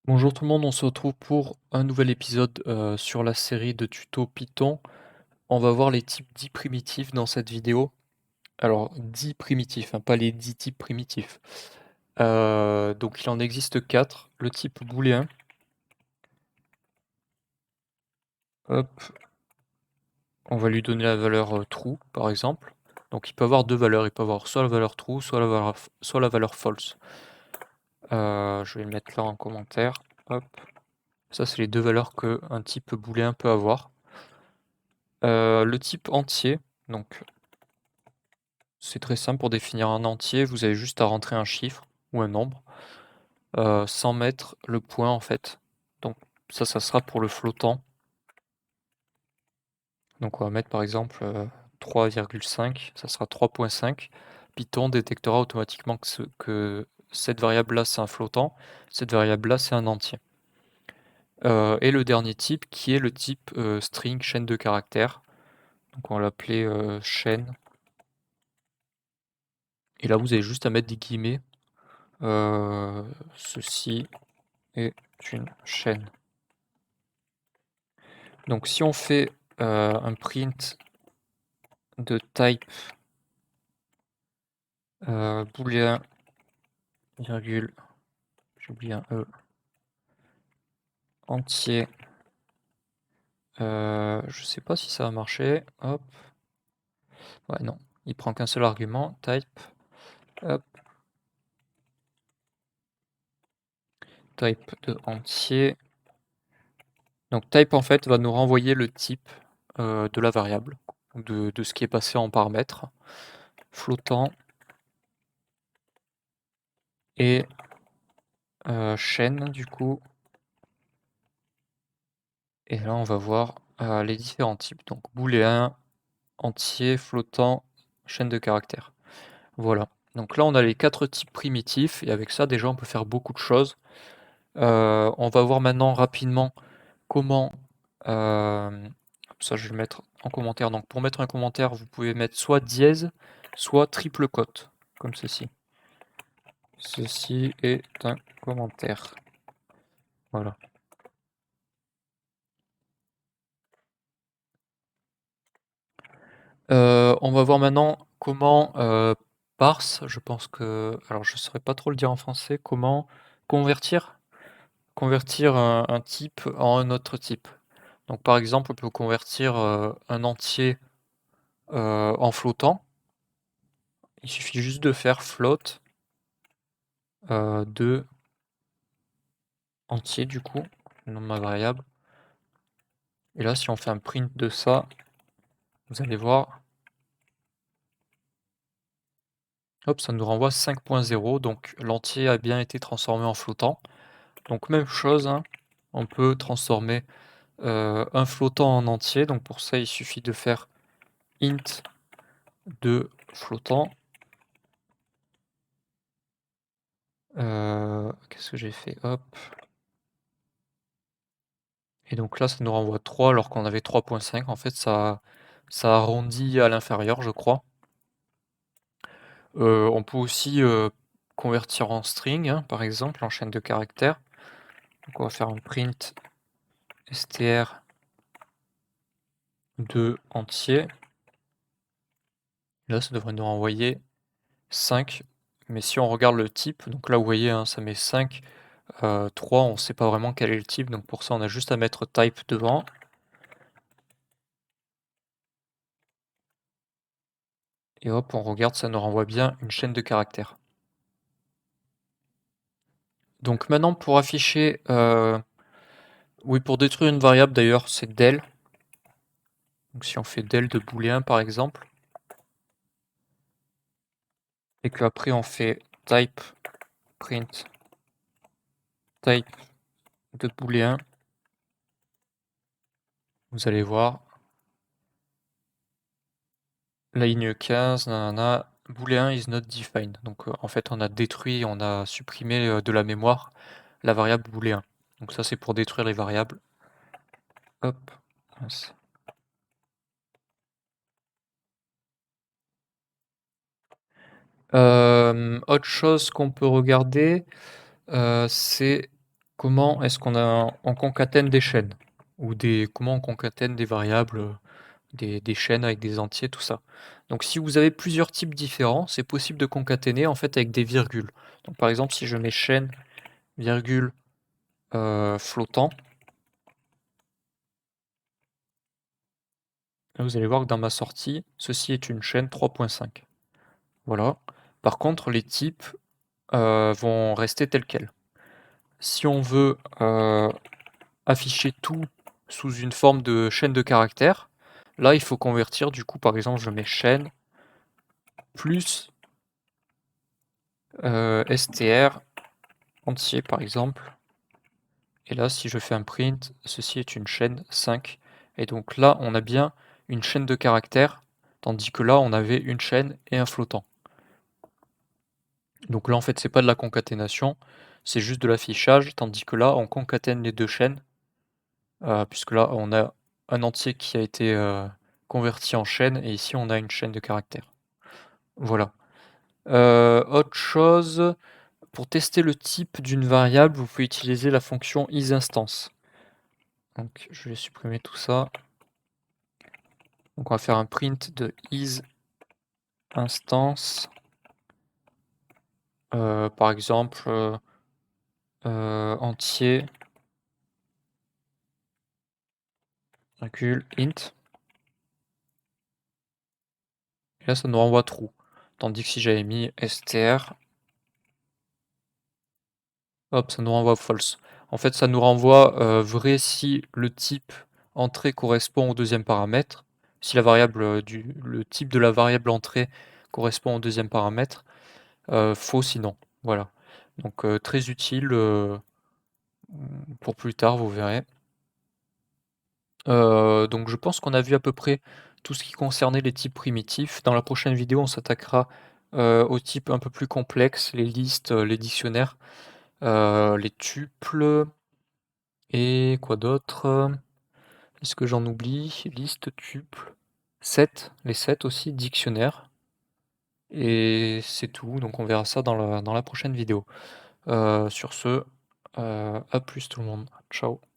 Bonjour tout le monde, on se retrouve pour un nouvel épisode sur la série de tutos Python. On va voir les types dits primitifs dans cette vidéo. Alors, dits primitifs, hein, pas les 10 types primitifs. Donc il en existe 4. Le type booléen. Hop, on va lui donner la valeur true, par exemple. Donc il peut avoir deux valeurs, il peut avoir soit la valeur true, soit la valeur false. Je vais le mettre là en commentaire. Hop. Ça, c'est les deux valeurs qu'un type booléen peut avoir. Le type entier, donc c'est très simple pour définir un entier, vous avez juste à rentrer un chiffre ou un nombre, sans mettre le point en fait. Donc ça sera pour le flottant. Donc on va mettre par exemple 3,5, ça sera 3,5. Python détectera automatiquement que cette variable-là c'est un flottant, cette variable-là c'est un entier. Et le dernier type qui est le type string, chaîne de caractères. Donc on va l'appeler chaîne. Et là vous avez juste à mettre des guillemets. Ceci est une chaîne. Donc si on fait un print de type booléen, virgule, j'ai oublié un E, entier, je sais pas si ça va marcher, hop, ouais non, il prend qu'un seul argument, type, hop, type de entier. Donc type en fait va nous renvoyer le type de la variable, de ce qui est passé en paramètre, flottant et chaîne du coup. Et là, on va voir les différents types. Donc booléen, entier, flottant, chaîne de caractères. Voilà. Donc là, on a les quatre types primitifs. Et avec ça, déjà, on peut faire beaucoup de choses. On va voir maintenant rapidement comment... ça, je vais le mettre en commentaire. Donc pour mettre un commentaire, vous pouvez mettre soit dièse, soit triple cote, comme ceci. Ceci est un commentaire. Voilà. On va voir maintenant comment parse, je pense que, alors je ne saurais pas trop le dire en français, comment convertir, convertir un type en un autre type. Donc par exemple, on peut convertir un entier en flottant. Il suffit juste de faire float de entier du coup, le nom de ma variable. Et là, si on fait un print de ça, vous allez voir, hop, ça nous renvoie 5.0, donc l'entier a bien été transformé en flottant. Donc même chose, hein, on peut transformer un flottant en entier. Donc pour ça, il suffit de faire int de flottant. Qu'est-ce que j'ai fait? Hop. Et donc là, ça nous renvoie 3 alors qu'on avait 3.5. En fait, ça arrondit à l'inférieur, je crois. On peut aussi convertir en string, hein, par exemple, en chaîne de caractères. Donc on va faire un print str de entier. Là, ça devrait nous renvoyer 5. Mais si on regarde le type, donc là, vous voyez, hein, ça met 5. 3, on ne sait pas vraiment quel est le type, donc pour ça, on a juste à mettre type devant. Et hop, on regarde, ça nous renvoie bien une chaîne de caractères. Donc maintenant, pour afficher... oui, pour détruire une variable, d'ailleurs, c'est del. Donc si on fait del de booléen, par exemple, et qu'après on fait type print type de booléen, vous allez voir, la ligne 15, nanana, boolean is not defined. Donc en fait, on a détruit, on a supprimé de la mémoire la variable booléen. Donc ça, c'est pour détruire les variables. Hop. Mince. Autre chose qu'on peut regarder, c'est comment est-ce on concatène des chaînes ou comment on concatène des variables, des chaînes avec des entiers, tout ça. Donc si vous avez plusieurs types différents, c'est possible de concaténer en fait avec des virgules. Donc par exemple, si je mets chaîne, virgule, flottant, là vous allez voir que dans ma sortie, ceci est une chaîne 3.5. Voilà. Par contre, les types, vont rester tels quels. Si on veut, afficher tout sous une forme de chaîne de caractères, là, il faut convertir du coup, par exemple, je mets chaîne plus, str entier, par exemple. Et là, si je fais un print, ceci est une chaîne 5. Et donc là, on a bien une chaîne de caractères, tandis que là, on avait une chaîne et un flottant. Donc là, en fait, c'est pas de la concaténation, c'est juste de l'affichage, tandis que là, on concatène les deux chaînes, puisque là, on a un entier qui a été converti en chaîne, et ici, on a une chaîne de caractères. Voilà. Autre chose, pour tester le type d'une variable, vous pouvez utiliser la fonction isInstance. Donc, je vais supprimer tout ça. Donc, on va faire un print de isInstance. Par exemple, entier, int. Et là, ça nous renvoie true. Tandis que si j'avais mis str, hop, ça nous renvoie false. En fait, ça nous renvoie vrai si le type entrée correspond au deuxième paramètre. Si la variable le type de la variable entrée correspond au deuxième paramètre. Faux sinon. Voilà. Donc très utile pour plus tard, vous verrez. Donc je pense qu'on a vu à peu près tout ce qui concernait les types primitifs. Dans la prochaine vidéo, on s'attaquera aux types un peu plus complexes, les listes, les dictionnaires, les tuples et quoi d'autre? Est-ce que j'en oublie? Liste, tuple, set, les sets aussi, dictionnaire. Et c'est tout, donc on verra ça dans la prochaine vidéo. Sur ce, à plus tout le monde. Ciao.